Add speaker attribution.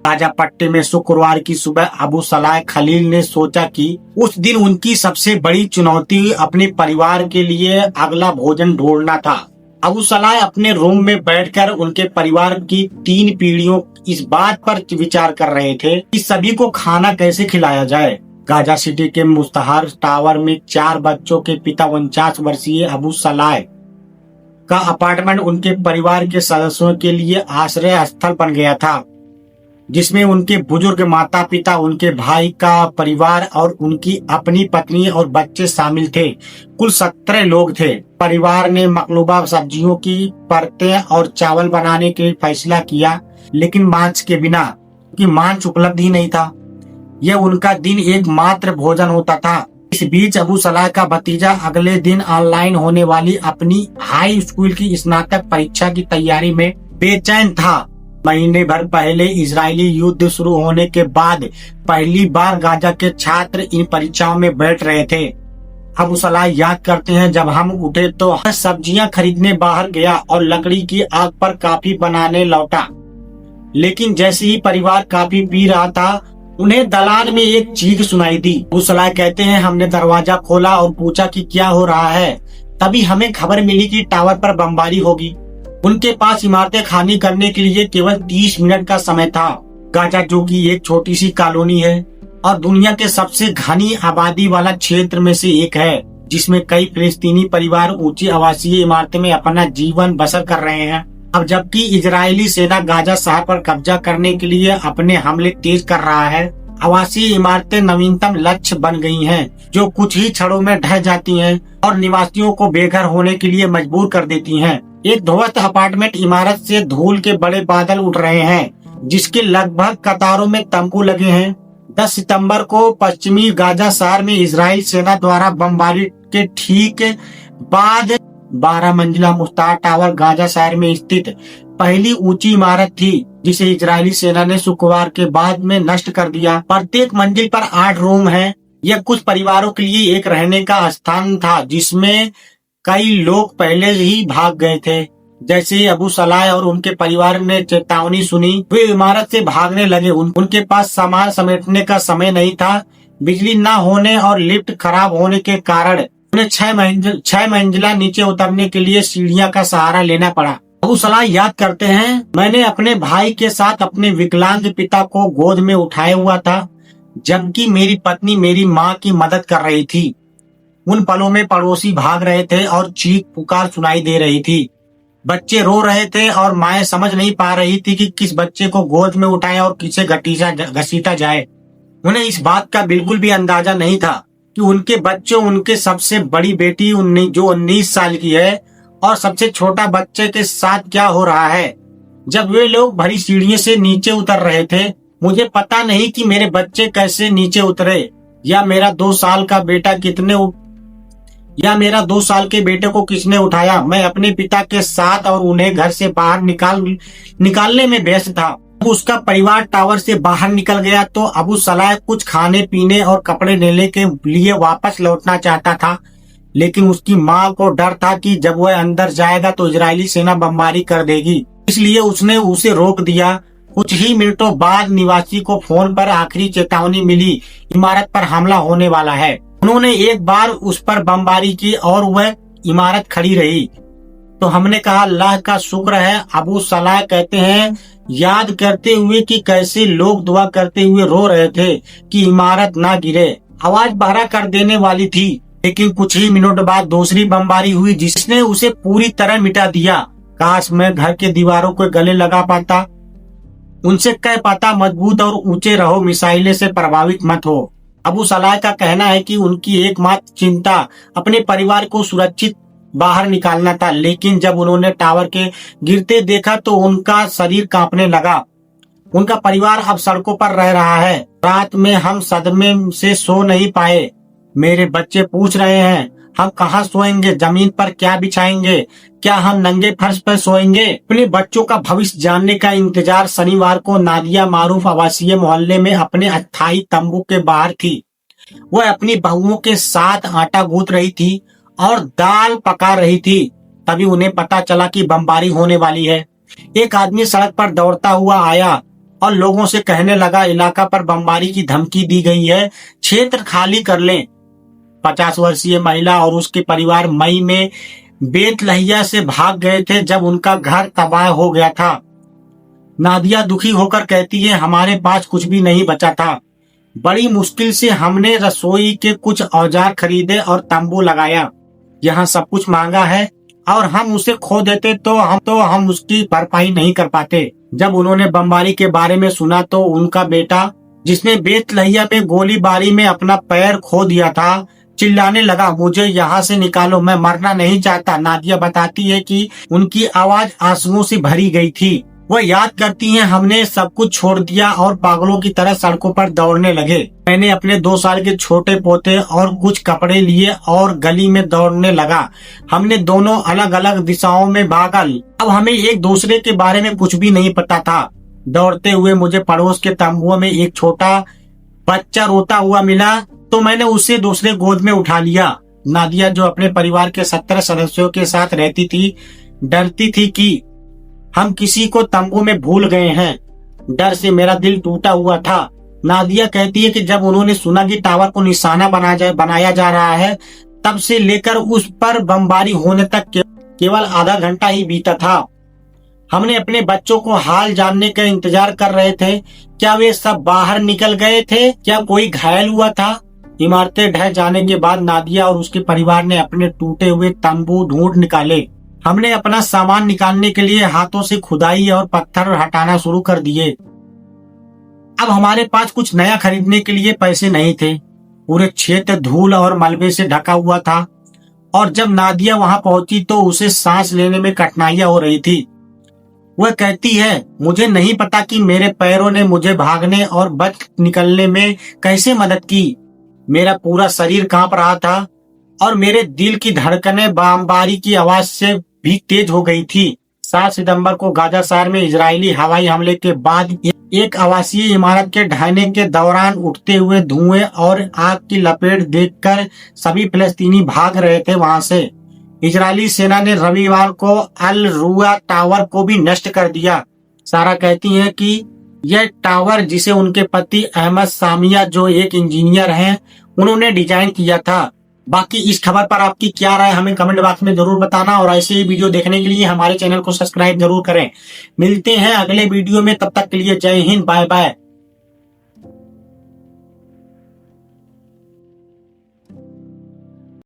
Speaker 1: Gaza पट्टी में शुक्रवार की सुबह अबू सलाह खलील ने सोचा कि उस दिन उनकी सबसे बड़ी चुनौती अपने परिवार के लिए अगला भोजन ढूंढना था। अबू सलाह अपने रूम में बैठकर उनके परिवार की 3 पीढ़ियों इस बात पर विचार कर रहे थे कि सभी को खाना कैसे खिलाया जाए। गाजा सिटी के मुस्तहर टावर में 4 बच्चों के पिता 49 वर्षीय अबू सलाह का अपार्टमेंट उनके परिवार के सदस्यों के लिए आश्रय स्थल बन गया था, जिसमें उनके बुजुर्ग माता पिता, उनके भाई का परिवार और उनकी अपनी पत्नी और बच्चे शामिल थे। कुल 17 लोग थे। परिवार ने मकलूबा सब्जियों की परतें और चावल बनाने के फैसला किया, लेकिन मांस के बिना, कि मांस उपलब्ध ही नहीं था। यह उनका दिन एकमात्र भोजन होता था। इस बीच अबू सलाह का भतीजा अगले दिन ऑनलाइन होने वाली अपनी हाई स्कूल की स्नातक परीक्षा की तैयारी में बेचैन था। महीने भर पहले इजरायली युद्ध शुरू होने के बाद पहली बार गाजा के छात्र इन परीक्षाओं में बैठ रहे थे। अबू सलाह याद करते हैं, जब हम उठे तो सब्जियां खरीदने बाहर गया और लकड़ी की आग पर कॉफी बनाने लौटा, लेकिन जैसे ही परिवार कॉफी पी रहा था उन्हें दलान में एक चीख सुनाई दी। अबू सलाह कहते हैं, हमने दरवाजा खोला और पूछा कि क्या हो रहा है। तभी हमें खबर मिली कि टावर पर बमबारी होगी। उनके पास इमारतें खाली करने के लिए केवल 30 मिनट का समय था। गाजा, जो कि एक छोटी सी कॉलोनी है और दुनिया के सबसे घनी आबादी वाला क्षेत्र में से एक है, जिसमें कई फिलिस्तीनी परिवार ऊंची आवासीय इमारतें में अपना जीवन बसर कर रहे हैं। अब जबकि इजरायली सेना गाजा शहर पर कब्जा करने के लिए अपने हमले तेज कर रहा है, आवासीय इमारतें नवीनतम लक्ष्य बन गई हैं, जो कुछ ही क्षणों में ढह जाती हैं और निवासियों को बेघर होने के लिए मजबूर कर देती हैं। एक ध्वस्त अपार्टमेंट इमारत से धूल के बड़े बादल उठ रहे हैं, जिसके लगभग कतारों में तंबू लगे हैं। 10 सितंबर को पश्चिमी गाजा शहर में इजराइल सेना द्वारा बमबारी के ठीक बाद 12 मंजिला मुस्तार टावर गाजा शहर में स्थित पहली ऊंची इमारत थी, जिसे इजरायली सेना ने शुक्रवार के बाद में नष्ट कर दिया। प्रत्येक मंजिल पर 8 रूम हैं। यह कुछ परिवारों के लिए एक रहने का स्थान था, जिसमें कई लोग पहले ही भाग गए थे। जैसे ही अबू सलाह और उनके परिवार ने चेतावनी सुनी, वे इमारत से भागने लगे। उनके पास सामान समेटने का समय नहीं था। बिजली न होने और लिफ्ट खराब होने के कारण उन्हें 6 मंजिला नीचे उतरने के लिए सीढ़ियां का सहारा लेना पड़ा। अबू सलाह याद करते हैं, मैंने अपने भाई के साथ अपने विकलांग पिता को गोद में उठाए हुआ था, जबकि मेरी पत्नी मेरी माँ की मदद कर रही थी। उन पलों में पड़ोसी भाग रहे थे और चीख पुकार सुनाई दे रही थी। बच्चे रो रहे थे और माएं समझ नहीं पा रही थी कि किस बच्चे को गोद में उठाएं और किसे घसीटा जाए। उन्हें इस बात का बिल्कुल भी अंदाजा नहीं था कि उनके बच्चों, उनके सबसे बड़ी बेटी जो 19 साल की है और सबसे छोटा बच्चे के साथ क्या हो रहा है। जब वे लोग भरी सीढ़ियों से नीचे उतर रहे थे, मुझे पता नहीं कि मेरे बच्चे कैसे नीचे उतरे या मेरा 2 साल के बेटे को किसने उठाया। मैं अपने पिता के साथ और उन्हें घर से बाहर निकालने में व्यस्त था। उसका परिवार टावर से बाहर निकल गया तो अबू सलाह कुछ खाने पीने और कपड़े लेने के लिए वापस लौटना चाहता था, लेकिन उसकी माँ को डर था कि जब वह अंदर जाएगा तो इजरायली सेना बमबारी कर देगी, इसलिए उसने उसे रोक दिया। कुछ ही मिनटों बाद निवासी को फोन पर आखिरी चेतावनी मिली, इमारत पर हमला होने वाला है। उन्होंने एक बार उस पर बमबारी की और वह इमारत खड़ी रही। तो हमने कहा, अल्लाह का शुक्र है। अबू सलाह कहते हैं, याद करते हुए कि कैसे लोग दुआ करते हुए रो रहे थे कि इमारत ना गिरे। आवाज बहरा कर देने वाली थी, लेकिन कुछ ही मिनट बाद दूसरी बमबारी हुई, जिसने उसे पूरी तरह मिटा दिया। काश मैं घर के दीवारों को गले लगा पाता, उनसे कह पाता, मजबूत और ऊंचे रहो, मिसाइलें से प्रभावित मत हो। अबू सलाह का कहना है कि उनकी एकमात्र चिंता अपने परिवार को सुरक्षित बाहर निकालना था, लेकिन जब उन्होंने टावर के गिरते देखा तो उनका शरीर कांपने लगा। उनका परिवार अब सड़कों पर रह रहा है। रात में हम सदमे से सो नहीं पाए। मेरे बच्चे पूछ रहे हैं, हम कहाँ सोएंगे, जमीन पर क्या बिछाएंगे, क्या हम नंगे फर्श पर सोएंगे। अपने बच्चों का भविष्य जानने का इंतजार शनिवार को नादिया मारूफ आवासीय मोहल्ले में अपने अस्थायी तंबू के बाहर थी। वह अपनी बहुओं के साथ आटा गूंथ रही थी और दाल पका रही थी। तभी उन्हें पता चला कि बमबारी होने वाली है। एक आदमी सड़क पर दौड़ता हुआ आया और लोगों से कहने लगा इलाका पर बमबारी की धमकी दी गई है, क्षेत्र खाली कर लें। 50 वर्षीय महिला और उसके परिवार मई में बेतलहिया से भाग गए थे जब उनका घर तबाह हो गया था। नादिया दुखी होकर कहती है, हमारे पास कुछ भी नहीं बचा था। बड़ी मुश्किल से हमने रसोई के कुछ औजार खरीदे और तंबू लगाया। यहाँ सब कुछ महंगा है और हम उसे खो देते तो हम उसकी भरपाई नहीं कर पाते। जब उन्होंने बमबारी के बारे में सुना तो उनका बेटा, जिसने बेतलहिया में गोलीबारी में अपना पैर खो दिया था, चिल्लाने लगा, मुझे यहाँ से निकालो, मैं मरना नहीं चाहता। नादिया बताती है कि उनकी आवाज आंसुओं से भरी गई थी। वह याद करती हैं, हमने सब कुछ छोड़ दिया और पागलों की तरह सड़कों पर दौड़ने लगे। मैंने अपने 2 साल के छोटे पोते और कुछ कपड़े लिए और गली में दौड़ने लगा। हमने दोनों अलग अलग दिशाओं में भागल। अब हमें एक दूसरे के बारे में कुछ भी नहीं पता था। दौड़ते हुए मुझे पड़ोस के तंबुओं में एक छोटा बच्चा रोता हुआ मिला तो मैंने उसे दूसरे गोद में उठा लिया। नादिया, जो अपने परिवार के 17 सदस्यों के साथ रहती थी, डरती थी कि हम किसी को तंबू में भूल गए हैं। डर से मेरा दिल टूटा हुआ था। नादिया कहती है कि जब उन्होंने सुना कि टावर को निशाना बनाया जा रहा है, तब से लेकर उस पर बमबारी होने तक केवल आधा घंटा ही बीता था। हमने अपने बच्चों को हाल जानने का इंतजार कर रहे थे। क्या वे सब बाहर निकल गए थे? क्या कोई घायल हुआ था? इमारतें ढह जाने के बाद नादिया और उसके परिवार ने अपने टूटे हुए तंबू ढूंढ निकाले। हमने अपना सामान निकालने के लिए हाथों से खुदाई और पत्थर हटाना शुरू कर दिए। अब हमारे पास कुछ नया खरीदने के लिए पैसे नहीं थे। पूरे क्षेत्र धूल और मलबे से ढका हुआ था और जब नादिया वहां पहुंची तो उसे सांस लेने में कठिनाइयां हो रही थी। वह कहती है, मुझे नहीं पता कि मेरे पैरों ने मुझे भागने और बच निकलने में कैसे मदद की। मेरा पूरा शरीर कांप रहा था और मेरे दिल की धड़कनें बमबारी की आवाज से भी तेज हो गई थी। 7 सितंबर को गाजा शहर में इजरायली हवाई हमले के बाद एक आवासीय इमारत के ढहने के दौरान उठते हुए धुएं और आग की लपेट देखकर सभी फिलिस्तीनी भाग रहे थे वहां से। इजरायली सेना ने रविवार को अल रुआ टावर को भी नष्ट कर दिया। सारा कहती है कि यह टावर, जिसे उनके पति अहमद सामिया, जो एक इंजीनियर हैं, उन्होंने डिजाइन किया था। बाकी इस खबर पर आपकी क्या राय हमें कमेंट बॉक्स में जरूर बताना और ऐसे ही वीडियो देखने के लिए हमारे चैनल को सब्सक्राइब जरूर करें। मिलते हैं अगले वीडियो में, तब तक के लिए जय हिंद, बाय बाय।